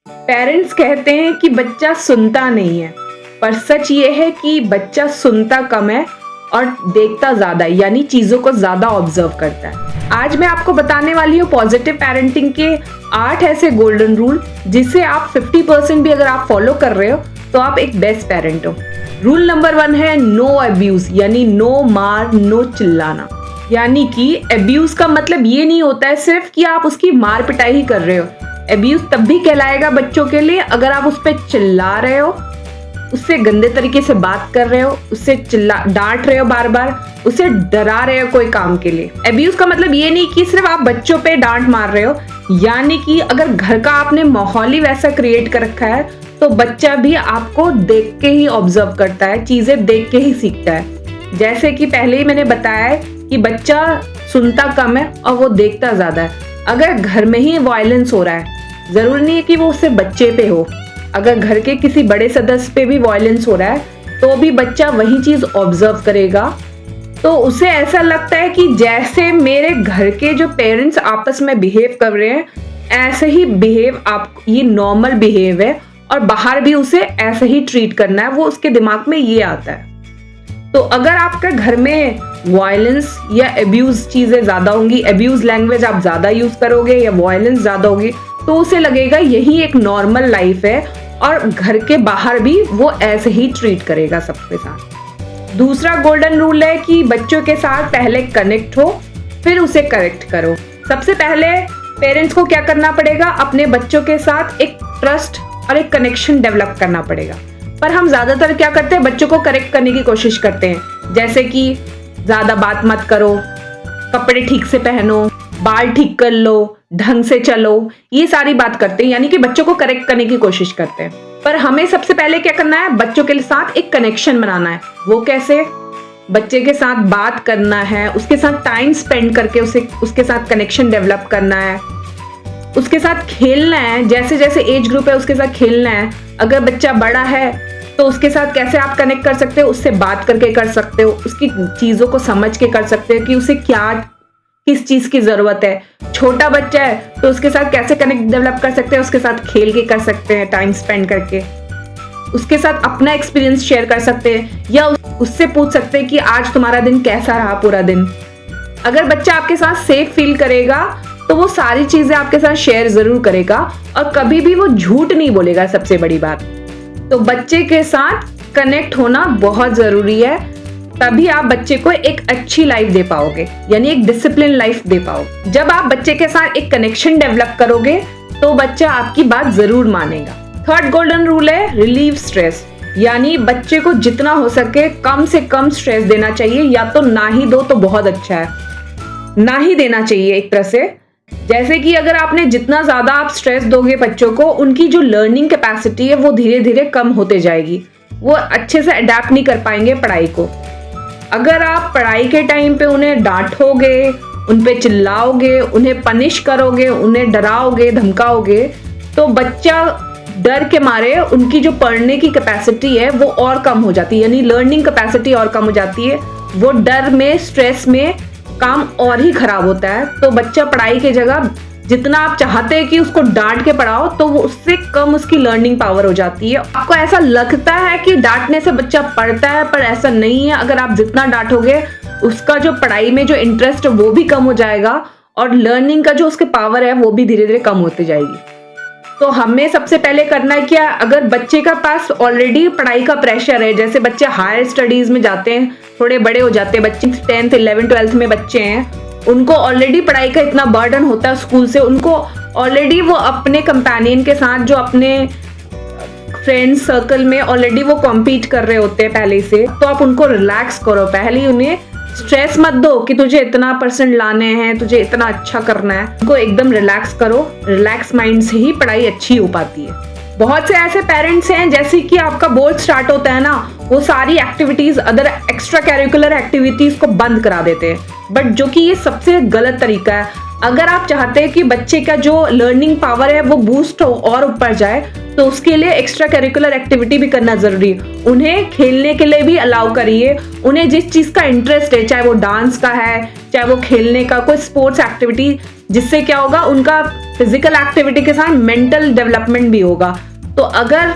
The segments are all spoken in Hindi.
पेरेंट्स कहते हैं कि बच्चा सुनता नहीं है, पर सच ये है कि बच्चा सुनता कम है और देखता ज्यादा है, यानी चीजों को ज्यादा ऑब्जर्व करता है। आज मैं आपको बताने वाली हूँ पॉजिटिव पेरेंटिंग के 8 ऐसे गोल्डन रूल जिसे आप 50% भी अगर आप फॉलो कर रहे हो तो आप एक बेस्ट पेरेंट हो। रूल नंबर 1 है नो अब्यूज, यानी नो मार नो चिल्लाना। यानी कि अब्यूज का मतलब ये नहीं होता है सिर्फ कि आप उसकी मार पिटाई ही कर रहे हो। अब्यूज तब भी कहलाएगा बच्चों के लिए अगर आप उस पर चिल्ला रहे हो, उससे गंदे तरीके से बात कर रहे हो, उससे डांट रहे हो, बार बार उसे डरा रहे हो कोई काम के लिए। अब्यूज का मतलब ये नहीं कि सिर्फ आप बच्चों पे डांट मार रहे हो, यानी कि अगर घर का आपने माहौल ही वैसा क्रिएट कर रखा है तो बच्चा भी आपको देख के ही ऑब्जर्व करता है, चीजें देख के ही सीखता है। जैसे कि पहले ही मैंने बताया है कि बच्चा सुनता कम है और वो देखता ज्यादा है। अगर घर में ही वायलेंस हो रहा है, जरूरी नहीं है कि वो सिर्फ बच्चे पे हो, अगर घर के किसी बड़े सदस्य पे भी वायलेंस हो रहा है तो भी बच्चा वही चीज ऑब्जर्व करेगा। तो उसे ऐसा लगता है कि जैसे मेरे घर के जो पेरेंट्स आपस में बिहेव कर रहे हैं ऐसे ही बिहेव आप, ये नॉर्मल बिहेव है और बाहर भी उसे ऐसे ही ट्रीट करना है, वो उसके दिमाग में ये आता है। तो अगर आपके घर में वायलेंस या अब्यूज चीजें ज्यादा होंगी, अब्यूज लैंग्वेज आप ज्यादा यूज करोगे या वायलेंस ज्यादा होगी, तो उसे लगेगा यही एक नॉर्मल लाइफ है और घर के बाहर भी वो ऐसे ही ट्रीट करेगा सबके साथ। दूसरा गोल्डन रूल है कि बच्चों के साथ पहले कनेक्ट हो फिर उसे करेक्ट करो। सबसे पहले पेरेंट्स को क्या करना पड़ेगा, अपने बच्चों के साथ एक ट्रस्ट और एक कनेक्शन डेवलप करना पड़ेगा। पर हम ज्यादातर क्या करते हैं, बच्चों को करेक्ट करने की कोशिश करते हैं, जैसे कि ज्यादा बात मत करो, कपड़े ठीक से पहनो, बाल ठीक कर लो, ढंग से चलो, ये सारी बात करते हैं, यानी कि बच्चों को करेक्ट करने की कोशिश करते हैं। पर हमें सबसे पहले क्या करना है, बच्चों के साथ एक कनेक्शन बनाना है। वो कैसे, बच्चे के साथ बात करना है, उसके साथ टाइम स्पेंड करके उसके साथ कनेक्शन डेवलप करना है, उसके साथ खेलना है, जैसे जैसे एज ग्रुप है उसके साथ खेलना है। अगर बच्चा बड़ा है तो उसके साथ कैसे आप कनेक्ट कर सकते हो, उससे बात करके कर सकते हो, उसकी चीजों को समझ के कर सकते हो कि उसे क्या किस चीज की जरूरत है। छोटा बच्चा है तो उसके साथ कैसे कनेक्ट डेवलप कर सकते हैं, उसके साथ खेल के कर सकते हैं, टाइम स्पेंड करके उसके साथ अपना एक्सपीरियंस शेयर कर सकते हैं या उससे पूछ सकते हैं कि आज तुम्हारा दिन कैसा रहा पूरा दिन। अगर बच्चा आपके साथ सेफ फील करेगा तो वो सारी चीजें आपके साथ शेयर जरूर करेगा और कभी भी वो झूठ नहीं बोलेगा। सबसे बड़ी बात, तो बच्चे के साथ कनेक्ट होना बहुत जरूरी है, तभी आप बच्चे को एक अच्छी लाइफ दे पाओगे, यानी एक डिसिप्लिन लाइफ दे पाओगे। जब आप बच्चे के साथ एक कनेक्शन डेवलप करोगे तो बच्चा आपकी बात जरूर मानेगा। थर्ड गोल्डन रूल है रिलीव स्ट्रेस, यानी बच्चे को जितना हो सके कम से कम स्ट्रेस देना चाहिए, या तो ना ही दो तो बहुत अच्छा है, ना ही देना चाहिए एक तरह से। जैसे कि अगर आपने जितना ज्यादा आप स्ट्रेस दोगे बच्चों को, उनकी जो लर्निंग कैपेसिटी है वो धीरे धीरे कम होते जाएगी, वो अच्छे से अडेप्ट नहीं कर पाएंगे पढ़ाई को। अगर आप पढ़ाई के टाइम पे उन्हें डांटोगे, उन पे चिल्लाओगे, उन्हें पनिश करोगे, उन्हें डराओगे, धमकाओगे, तो बच्चा डर के मारे उनकी जो पढ़ने की कैपेसिटी है वो और कम हो जाती है, यानी लर्निंग कैपेसिटी और कम हो जाती है। वो डर में, स्ट्रेस में काम और ही खराब होता है। तो बच्चा पढ़ाई की जगह जितना आप चाहते हैं कि उसको डांट के पढ़ाओ तो वो उससे कम उसकी लर्निंग पावर हो जाती है। आपको ऐसा लगता है कि डांटने से बच्चा पढ़ता है, पर ऐसा नहीं है। अगर आप जितना डांटोगे उसका जो पढ़ाई में जो इंटरेस्ट है वो भी कम हो जाएगा और लर्निंग का जो उसके पावर है वो भी धीरे धीरे कम होती जाएगी। तो हमें सबसे पहले करना है क्या, अगर बच्चे का पास ऑलरेडी पढ़ाई का प्रेशर है, जैसे बच्चे हायर स्टडीज में जाते हैं, थोड़े बड़े हो जाते हैं बच्चे, 10th 11th 12th में बच्चे हैं, उनको ऑलरेडी पढ़ाई का इतना बर्डन होता है स्कूल से, उनको ऑलरेडी वो अपने कंपेनियन के साथ, जो अपने फ्रेंड सर्कल में ऑलरेडी वो कॉम्पीट कर रहे होते हैं पहले से। तो आप उनको रिलैक्स करो, पहले ही उन्हें स्ट्रेस मत दो कि तुझे इतना % लाने हैं, तुझे इतना अच्छा करना है। उनको एकदम रिलैक्स करो, रिलैक्स माइंड से ही पढ़ाई अच्छी हो पाती है। बहुत से ऐसे पेरेंट्स हैं, जैसे कि आपका बोर्ड स्टार्ट होता है ना, वो सारी activities, other extra curricular activities को बंद करा देते हैं, बट जो कि ये सबसे गलत तरीका है। अगर आप चाहते हैं कि बच्चे का जो लर्निंग पावर है वो बूस्ट हो और ऊपर जाए, तो उसके लिए एक्स्ट्रा करिकुलर एक्टिविटी भी करना जरूरी है। उन्हें खेलने के लिए भी अलाउ करिए, उन्हें जिस चीज का इंटरेस्ट है, चाहे वो डांस का है, चाहे वो खेलने का कोई स्पोर्ट्स एक्टिविटी, जिससे क्या होगा, उनका फिजिकल एक्टिविटी के साथ मेंटल डेवलपमेंट भी होगा। तो अगर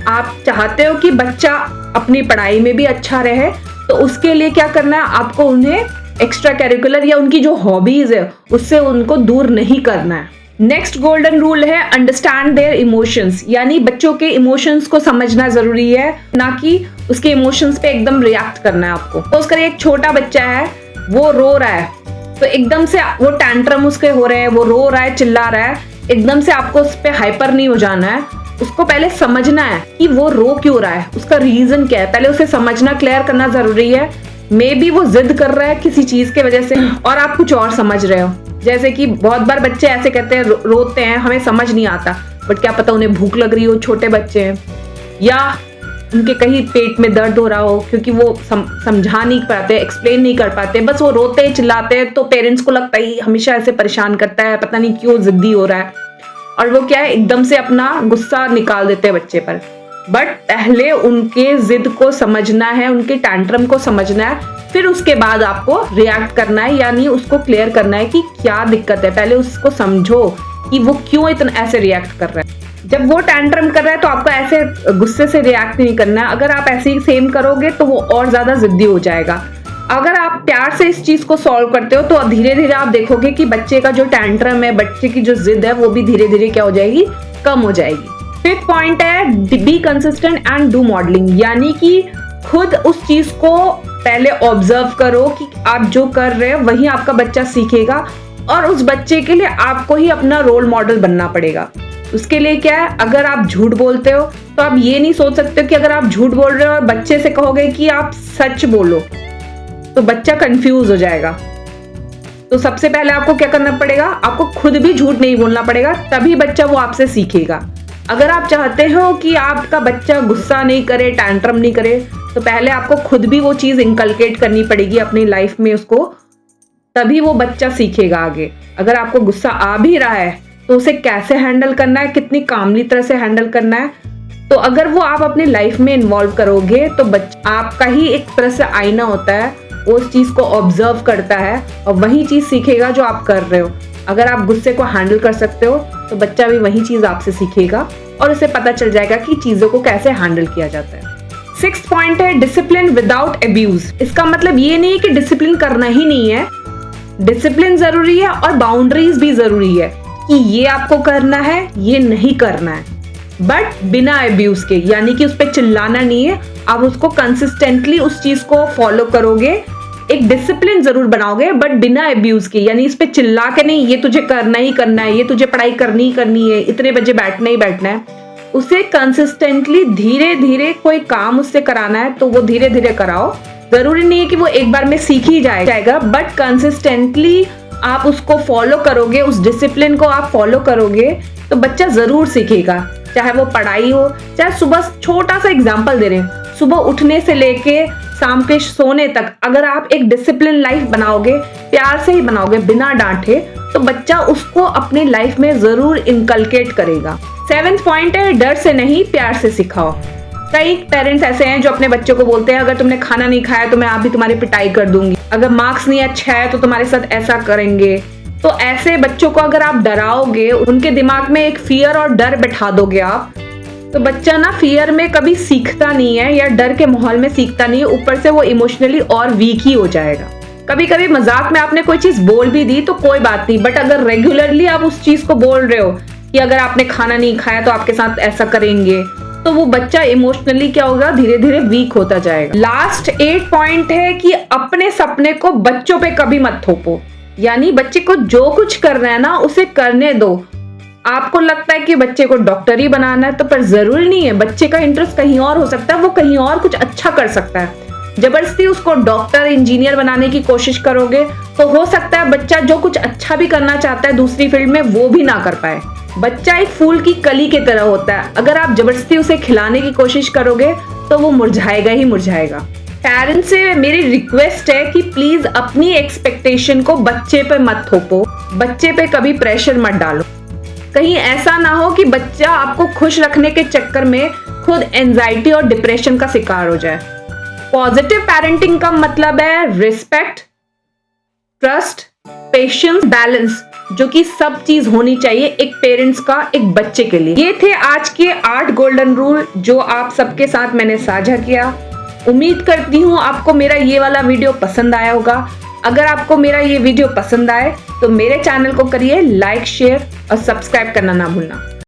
आप चाहते हो कि बच्चा अपनी पढ़ाई में भी अच्छा रहे तो उसके लिए क्या करना है, आपको उन्हें एक्स्ट्रा करिकुलर या उनकी जो हॉबीज है उससे उनको दूर नहीं करना है। नेक्स्ट गोल्डन रूल है अंडरस्टैंड देयर इमोशंस, यानी बच्चों के इमोशंस को समझना जरूरी है, ना कि उसके इमोशंस पे एकदम रिएक्ट करना है आपको। तो उसका एक छोटा बच्चा है, वो रो रहा है, तो एकदम से वो टैंट्रम उसके हो रहे हैं, वो रो रहा है, चिल्ला रहा है, एकदम से आपको उस पर हाइपर नहीं हो जाना है। उसको पहले समझना है कि वो रो क्यों रहा है, उसका रीजन क्या है, पहले उसे समझना, क्लियर करना जरूरी है। मे बी वो जिद कर रहा है किसी चीज के वजह से और आप कुछ और समझ रहे हो। जैसे कि बहुत बार बच्चे ऐसे कहते हैं, रोते हैं, हमें समझ नहीं आता, बट क्या पता उन्हें भूख लग रही हो, छोटे बच्चे हैं, या उनके कहीं पेट में दर्द हो रहा हो, क्योंकि वो समझा नहीं पाते, एक्सप्लेन नहीं कर पाते, बस वो रोते हैं, चिल्लाते हैं, तो पेरेंट्स को लगता है हमेशा ऐसे परेशान करता है, पता नहीं क्यों जिद्दी हो रहा है, और वो क्या है एकदम से अपना गुस्सा निकाल देते हैं बच्चे पर। बट पहले उनके जिद को समझना है, उनके टैंट्रम को समझना है, फिर उसके बाद आपको रिएक्ट करना है, यानी उसको क्लियर करना है कि क्या दिक्कत है। पहले उसको समझो कि वो क्यों इतना ऐसे रिएक्ट कर रहा है। जब वो टैंट्रम कर रहा है तो आपको ऐसे गुस्से से रिएक्ट नहीं करना है। अगर आप ऐसे ही सेम करोगे तो वो और ज्यादा जिद्दी हो जाएगा। अगर आप प्यार से इस चीज को सॉल्व करते हो तो धीरे धीरे आप देखोगे कि बच्चे का जो टैंट्रम है, बच्चे की जो जिद है, वो भी धीरे धीरे क्या हो जाएगी, कम हो जाएगी। फिफ्थ पॉइंट है be consistent and do modelling, यानी कि खुद उस चीज को पहले ऑब्जर्व करो कि आप जो कर रहे हो वही आपका बच्चा सीखेगा, और उस बच्चे के लिए आपको ही अपना रोल मॉडल बनना पड़ेगा। उसके लिए क्या है, अगर आप झूठ बोलते हो तो आप ये नहीं सोच सकते कि अगर आप झूठ बोल रहे हो और बच्चे से कहोगे कि आप सच बोलो तो बच्चा कंफ्यूज हो जाएगा। तो सबसे पहले आपको क्या करना पड़ेगा, आपको खुद भी झूठ नहीं बोलना पड़ेगा, तभी बच्चा वो आपसे सीखेगा। अगर आप चाहते हो कि आपका बच्चा गुस्सा नहीं करे, टैंट्रम नहीं करे, तो पहले आपको खुद भी वो चीज इंकलकेट करनी पड़ेगी अपनी लाइफ में उसको, तभी वो बच्चा सीखेगा आगे। अगर आपको गुस्सा आ भी रहा है तो उसे कैसे हैंडल करना है, कितनी कामली तरह से हैंडल करना है, तो अगर वो आप अपनी लाइफ में इन्वॉल्व करोगे तो बच्चा आपका ही एक तरह से आईना होता है, वो उस चीज को ऑब्जर्व करता है और वही चीज सीखेगा जो आप कर रहे हो। अगर आप गुस्से को हैंडल कर सकते हो तो बच्चा भी वही चीज आपसे सीखेगा और उसे पता चल जाएगा कि चीजों को कैसे हैंडल किया जाता है। सिक्स्थ पॉइंट है डिसिप्लिन विदाउट अब्यूज। इसका मतलब ये नहीं है कि डिसिप्लिन करना ही नहीं है, डिसिप्लिन जरूरी है और बाउंड्रीज भी जरूरी है कि ये आपको करना है, ये नहीं करना है, बट बिना अब्यूज के, यानी कि उस पर चिल्लाना नहीं है। आप उसको कंसिस्टेंटली उस चीज को फॉलो करोगे, एक डिसिप्लिन जरूर बनाओगे, बट बिना अब्यूज के, यानी इस पे चिल्ला के नहीं, ये तुझे करना ही करना है, ये तुझे पढ़ाई करनी ही करनी है, इतने बजे बैठना ही बैठना है। उसे कंसिस्टेंटली धीरे धीरे कोई काम उससे कराना है तो वो धीरे धीरे कराओ। जरूरी नहीं है कि वो एक बार में सीख ही जाएगा, बट कंसिस्टेंटली आप उसको फॉलो करोगे, उस डिसिप्लिन को आप फॉलो करोगे तो बच्चा जरूर सीखेगा। चाहे वो पढ़ाई हो, चाहे सुबह, छोटा सा एग्जाम्पल दे रहे हैं, सुबह उठने से लेके शाम के सोने तक अगर आप एक डिसिप्लिन लाइफ बनाओगे, प्यार से ही बनाओगे, बिना डांटे, तो बच्चा उसको अपनी लाइफ में जरूर इनकलकेट करेगा। सेवेंथ पॉइंट है डर से नहीं, प्यार से सिखाओ। कई पेरेंट्स ऐसे हैं जो अपने बच्चों को बोलते हैं अगर तुमने खाना नहीं खाया तो मैं अभी तुम्हारी पिटाई कर दूंगी, अगर मार्क्स नहीं अच्छा है तो तुम्हारे साथ ऐसा करेंगे। तो ऐसे बच्चों को अगर आप डराओगे, उनके दिमाग में एक फियर और डर बैठा दोगे आप, तो बच्चा ना फियर में कभी सीखता नहीं है या डर के माहौल में सीखता नहीं है, ऊपर से वो इमोशनली और वीक ही हो जाएगा। कभी कभी मजाक में आपने कोई चीज बोल भी दी तो कोई बात नहीं, बट अगर रेगुलरली आप उस चीज को बोल रहे हो कि अगर आपने खाना नहीं खाया तो आपके साथ ऐसा करेंगे, तो वो बच्चा इमोशनली क्या होगा, धीरे धीरे वीक होता जाएगा। लास्ट 8 पॉइंट है कि अपने सपने को बच्चों पे कभी मत थोपो, यानी बच्चे को जो कुछ करना है ना उसे करने दो। आपको लगता है कि बच्चे को डॉक्टर ही बनाना है, तो पर जरूरी नहीं है, बच्चे का इंटरेस्ट कहीं और हो सकता है, वो कहीं और कुछ अच्छा कर सकता है। जबरदस्ती उसको डॉक्टर, इंजीनियर बनाने की कोशिश करोगे तो हो सकता है बच्चा जो कुछ अच्छा भी करना चाहता है दूसरी फील्ड में वो भी ना कर पाए। बच्चा एक फूल की कली की तरह होता है, अगर आप जबरदस्ती उसे खिलाने की कोशिश करोगे तो वो मुरझाएगा ही मुरझाएगा। पेरेंट्स से मेरी रिक्वेस्ट है कि प्लीज अपनी एक्सपेक्टेशन को बच्चे पे मत थोपो, बच्चे पे कभी प्रेशर मत डालो। कहीं ऐसा ना हो कि बच्चा आपको खुश रखने के चक्कर में खुद एंजाइटी और डिप्रेशन का शिकार हो जाए। पॉजिटिव पेरेंटिंग का मतलब है रिस्पेक्ट, ट्रस्ट, पेशेंस, बैलेंस जो कि सब चीज होनी चाहिए एक पेरेंट्स का एक बच्चे के लिए। ये थे आज के 8 गोल्डन रूल जो आप सबके साथ मैंने साझा किया। उम्मीद करती हूँ आपको मेरा ये वाला वीडियो पसंद आया होगा। अगर आपको मेरा ये वीडियो पसंद आए तो मेरे चैनल को करिए लाइक, शेयर और सब्सक्राइब करना ना भूलना।